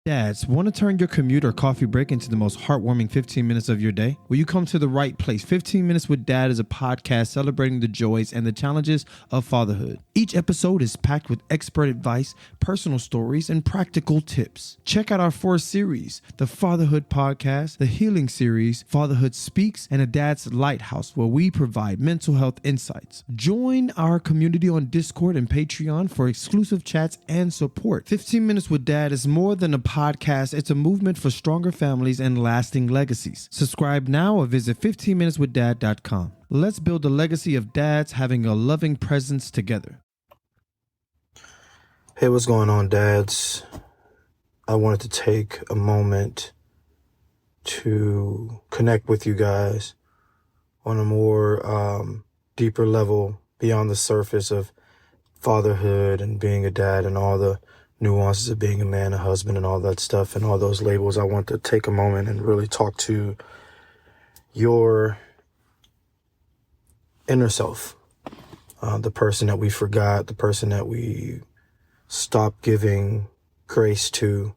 Dads, want to turn your commute or coffee break into the most heartwarming 15 minutes of your day? Well, you come to the right place. 15 Minutes with Dad is a podcast celebrating the joys and the challenges of fatherhood. Each episode is packed with expert advice, personal stories, and practical tips. Check out our 4 series, the Fatherhood Podcast, the Healing Series, Fatherhood Speaks, and a Dad's Lighthouse, where we provide mental health insights. Join our community on Discord and Patreon for exclusive chats and support. 15 Minutes with Dad is more than a podcast. It's a movement for stronger families and lasting legacies. Subscribe now or visit 15minuteswithdad.com. Let's build a legacy of dads having a loving presence together. Hey, what's going on, dads? I wanted to take a moment to connect with you guys on a more deeper level beyond the surface of fatherhood and being a dad and all the nuances of being a man, a husband, and all that stuff and all those labels. I want to take a moment and really talk to your inner self, the person that we forgot, the person that we stopped giving grace to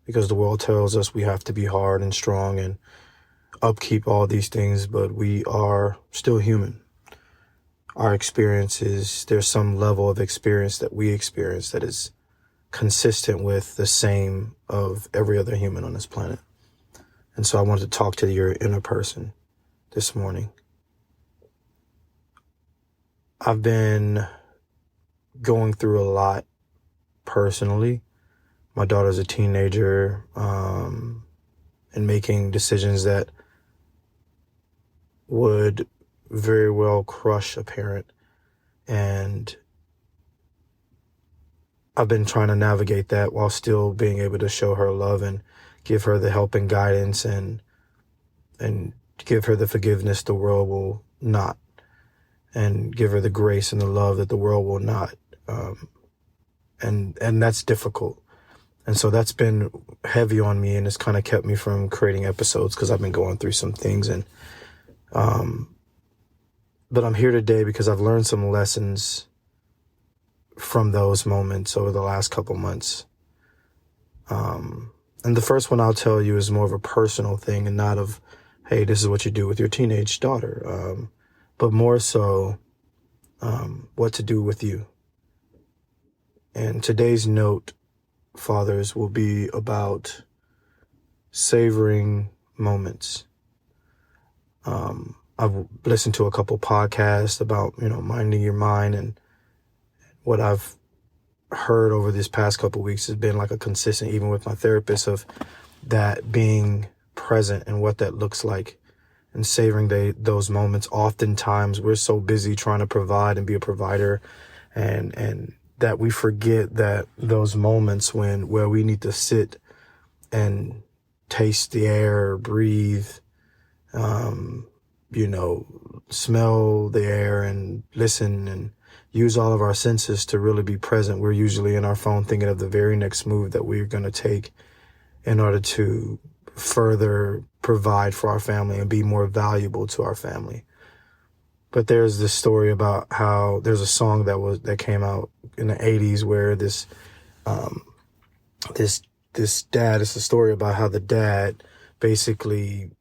because the world tells us we have to be hard and strong and upkeep all these things, but we are still human. Our experiences, there's some level of experience that we experience that is consistent with the same of every other human on this planet. And so I wanted to talk to your inner person this morning. I've been going through a lot personally. My daughter's a teenager, and making decisions that would very well crush a parent. And I've been trying to navigate that while still being able to show her love and give her the help and guidance and give her the forgiveness the world will not, and give her the grace and the love that the world will not. And that's difficult. And so that's been heavy on me, and it's kind of kept me from creating episodes because I've been going through some things. And but I'm here today because I've learned some lessons from those moments over the last couple months. And the first one I'll tell you is more of a personal thing and not of, hey, this is what you do with your teenage daughter, but more so what to do with you. And today's note, fathers, will be about savoring moments. I've listened to a couple podcasts about, minding your mind, and what I've heard over this past couple of weeks has been like a consistent, even with my therapist, of that being present and what that looks like and savoring those moments. Oftentimes we're so busy trying to provide and be a provider and that we forget that those moments where we need to sit and taste the air, breathe, smell the air and listen and use all of our senses to really be present. We're usually in our phone thinking of the very next move that we're going to take in order to further provide for our family and be more valuable to our family. But there's this story about how there's a song that came out in the 80s where this dad, it's a story about how the dad basically,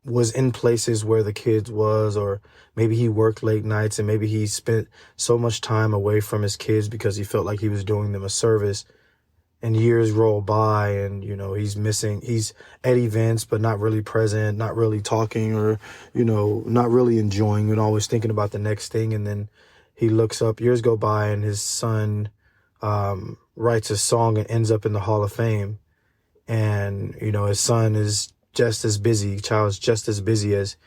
was in places where the kids was, or maybe he worked late nights and maybe he spent so much time away from his kids because he felt like he was doing them a service. And years roll by and, he's at events, but not really present, not really talking, or, not really enjoying and always thinking about the next thing. And then he looks up, years go by, and his son writes a song and ends up in the Hall of Fame. And, his son is just as busy, child's just as busy as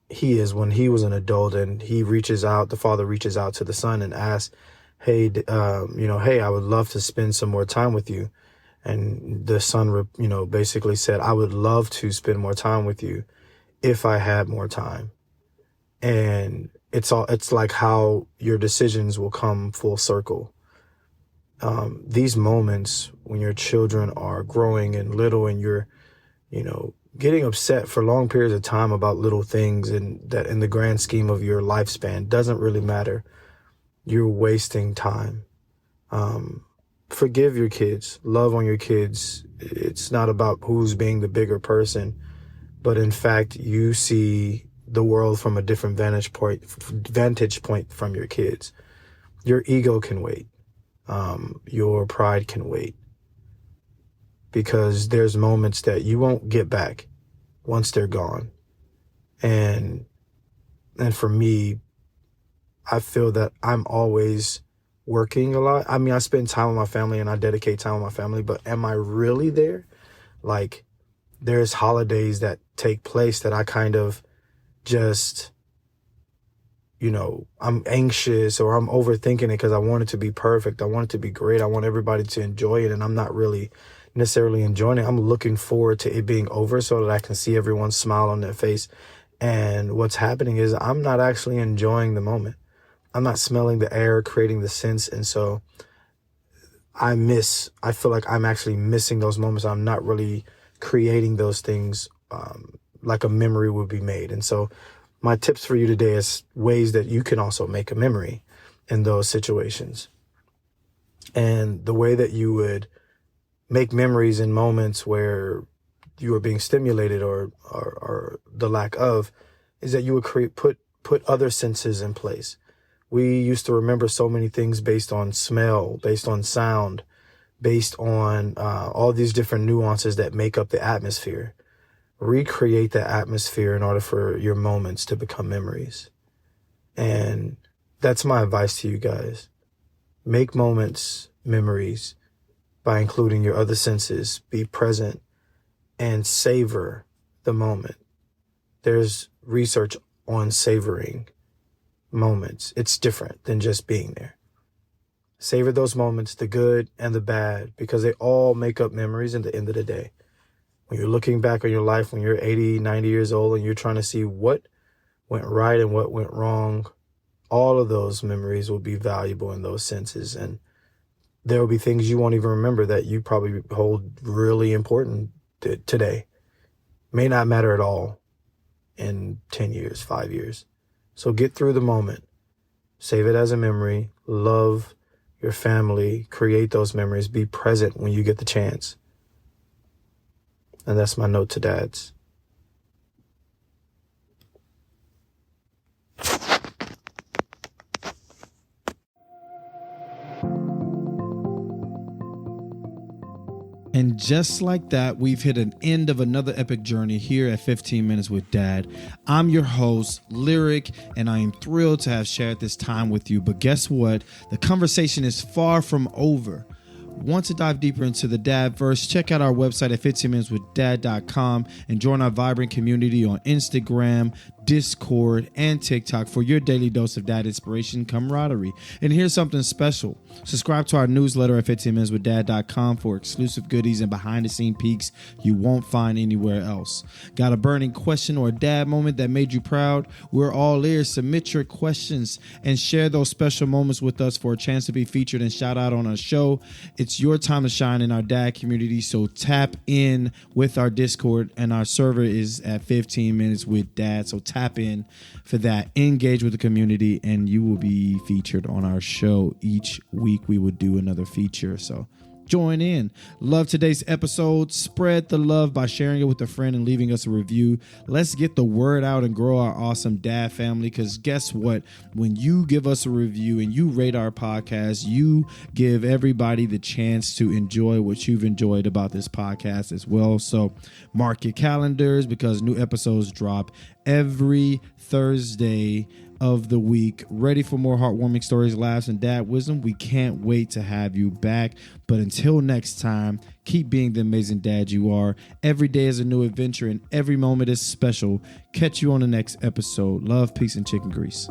he is when he was an adult. And the father reaches out to the son and asks, hey, I would love to spend some more time with you. And the son, basically said, I would love to spend more time with you if I had more time. And it's like how your decisions will come full circle. These moments when your children are growing and little and you're, getting upset for long periods of time about little things, and that in the grand scheme of your lifespan doesn't really matter. You're wasting time. forgive your kids, love on your kids. It's not about who's being the bigger person, but in fact, you see the world from a different vantage point from your kids. Your ego can wait. Your pride can wait, because there's moments that you won't get back once they're gone. And for me, I feel that I'm always working a lot. I mean, I spend time with my family and I dedicate time with my family, but am I really there? Like, there's holidays that take place that I kind of just, I'm anxious or I'm overthinking it because I want it to be perfect. I want it to be great. I want everybody to enjoy it, and I'm not really necessarily enjoying it. I'm looking forward to it being over so that I can see everyone's smile on their face. And what's happening is I'm not actually enjoying the moment. I'm not smelling the air, creating the sense. And so I feel like I'm actually missing those moments. I'm not really creating those things like a memory would be made. And so my tips for you today is ways that you can also make a memory in those situations. And the way that you would make memories in moments where you are being stimulated or the lack of is that you would put other senses in place. We used to remember so many things based on smell, based on sound, based on all these different nuances that make up the atmosphere. Recreate that atmosphere in order for your moments to become memories. And that's my advice to you guys. Make moments memories by including your other senses. Be present and savor the moment. There's research on savoring moments. It's different than just being there. Savor those moments, the good and the bad, because they all make up memories at the end of the day. When you're looking back on your life, when you're 80, 90 years old, and you're trying to see what went right and what went wrong, all of those memories will be valuable in those senses. And there will be things you won't even remember that you probably hold really important today. May not matter at all in 10 years, 5 years. So get through the moment. Save it as a memory. Love your family. Create those memories. Be present when you get the chance. And that's my note to dads. And just like that, we've hit an end of another epic journey here at 15 Minutes with Dad. I'm your host, Lirec, and I am thrilled to have shared this time with you. But guess what? The conversation is far from over. Want to dive deeper into the Dadverse? Check out our website at 15minuteswithdad.com and join our vibrant community on Instagram, Discord, and TikTok for your daily dose of dad inspiration, camaraderie. And here's something special. Subscribe to our newsletter at 15minuteswithdad.com for exclusive goodies and behind-the-scene peeks you won't find anywhere else. Got a burning question or a dad moment that made you proud? We're all ears. Submit your questions and share those special moments with us for a chance to be featured and shout out on our show. It's your time to shine in our dad community, so tap in with our Discord, and our server is at 15 Minutes with Dad. So tap in for that. Engage with the community, and you will be featured on our show. Each week we will do another feature, so join in. Love today's episode. Spread the love by sharing it with a friend and leaving us a review. Let's get the word out and grow our awesome dad family, because guess what? When you give us a review and you rate our podcast, you give everybody the chance to enjoy what you've enjoyed about this podcast as well. So mark your calendars, because new episodes drop every Thursday of the week. Ready for more heartwarming stories, laughs, and dad wisdom? We can't wait to have you back. But until next time, keep being the amazing dad you are. Every day is a new adventure and every moment is special. Catch you on the next episode. Love, peace, and chicken grease.